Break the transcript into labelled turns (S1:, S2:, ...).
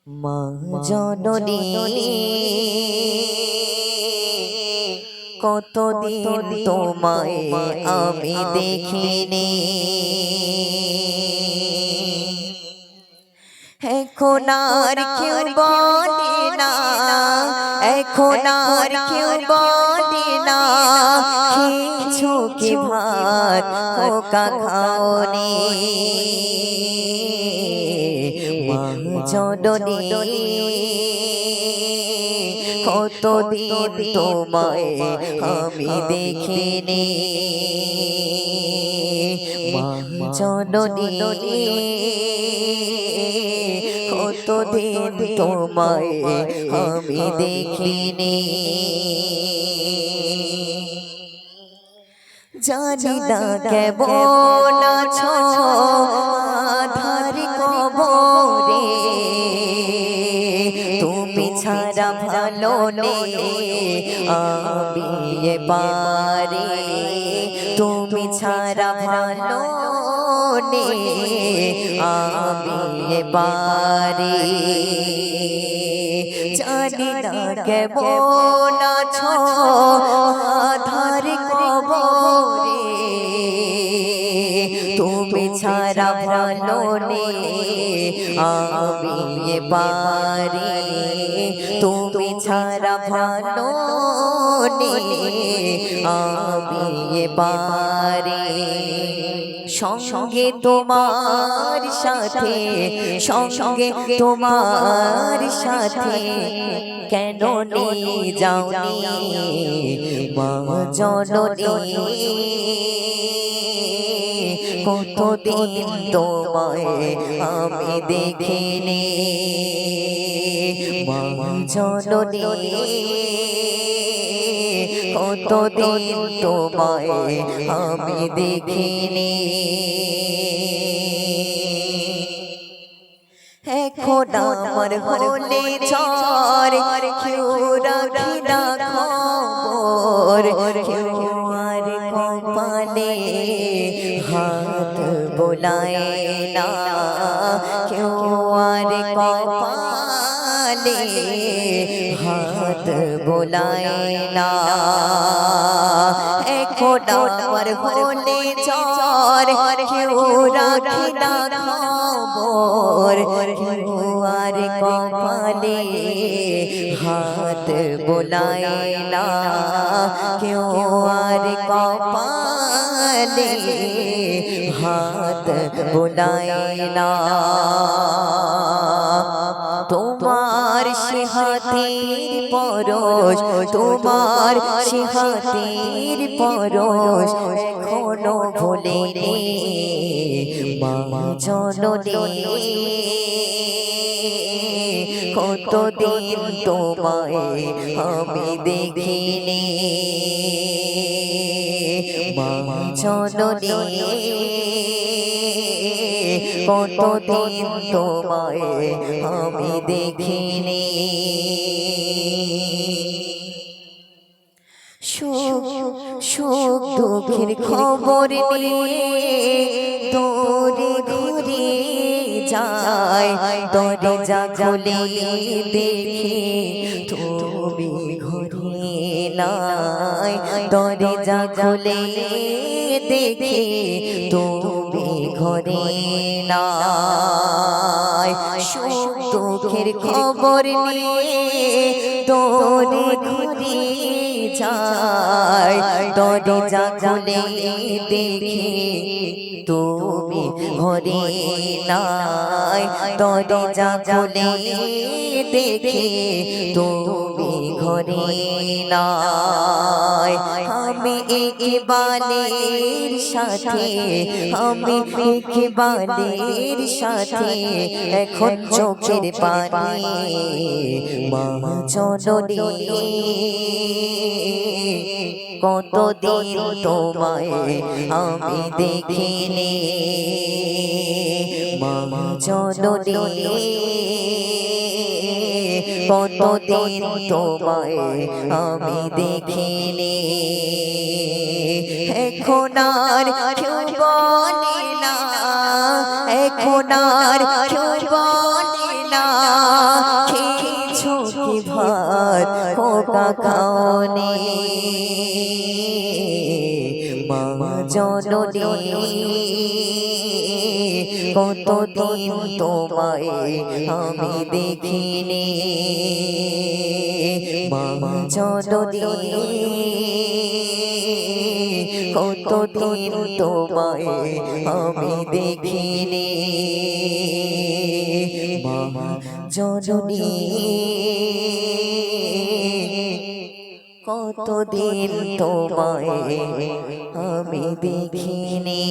S1: মা জননী কতদিন তোমায় আমি দেখিনি, এখন আর কেউ বলে না, এখন আর কেউ বলে না কিছু কি ভাত খোকা খাওনি। মা জননী কতদিন তোমায় আমি দেখিনি, মা জননী কতদিন তোমায় আমি দেখিনি। জানি না কেমন আছো আধার কবরে, তুমি ছাড়া ভালো নেই আমি এবারে, তুমি ছাড়া ভালো নেই আমি এবারে। জানি না কেমন আছো আধার কবরে, তুমি ছাড়া ভালো নেই আমি এবারে, তুমি ছাড়া ভালো নেই আমি এবারে। সঙ্গে তোমার সাথে, সঙ্গে তোমার সাথে কেন নিয়ে যাওনি মা জননী, কতদিন তোমায় আমি দেখিনি, মা জননী কতদিন তোমায় আমি দেখিনি। এখন আমার হলে ঝড় কেউ রাখি না খবর, কেউ আর কপালে হাত বোলায় না, কেউ আর কপালে হাত বোলায় না। এখন আমার হলে ঝড় কেউ রাখি না খবর, কেউ আর কপালে হাত বোলায় না, কেউ আর কপালে হাত বোলায় না। তোমার সে হাতের পরশ, তোমার সে হাতের পরশ এখনো ভোলেনি মা জননী, কতদিন তোমায় আমি দেখিনি, মা জননী কতদিন তোমায় আমি দেখিনি। সুখ সুখ দুঃখের খবর নিয়ে দৌড়ে ঘুরে যায়, দরজা খুলে দেখি তুমি ঘরে নাই, দরজা খুলে দেখি তুমি ঘরে নাই। সুখ দুঃখের খবর নিয়ে দৌড়ে ঘুরে যায়, দরজা খুলে দেখি তুমি ঘরে নাই, দরজা খুলে দেখি তুমি ঘরে নাই। আমি ইকবালের সাথে, আমি ইকবালের সাথে এখন চোখের পানি মা জননী, কতদিন তোমায় আমি দেখিনি, মা জননী কতদিন তোমায় আমি দেখিনি। এখন আর কেউ বলে না এখন আর কেউ বলে না খেয়েছো কি ভাত খোকা খাওনি মা জননী কতদিন তোমায় আমি দেখিনি মা জননী কতদিন তোমায় আমি দেখিনি মা জননী কতদিন তোমায় আমি দেখিনি।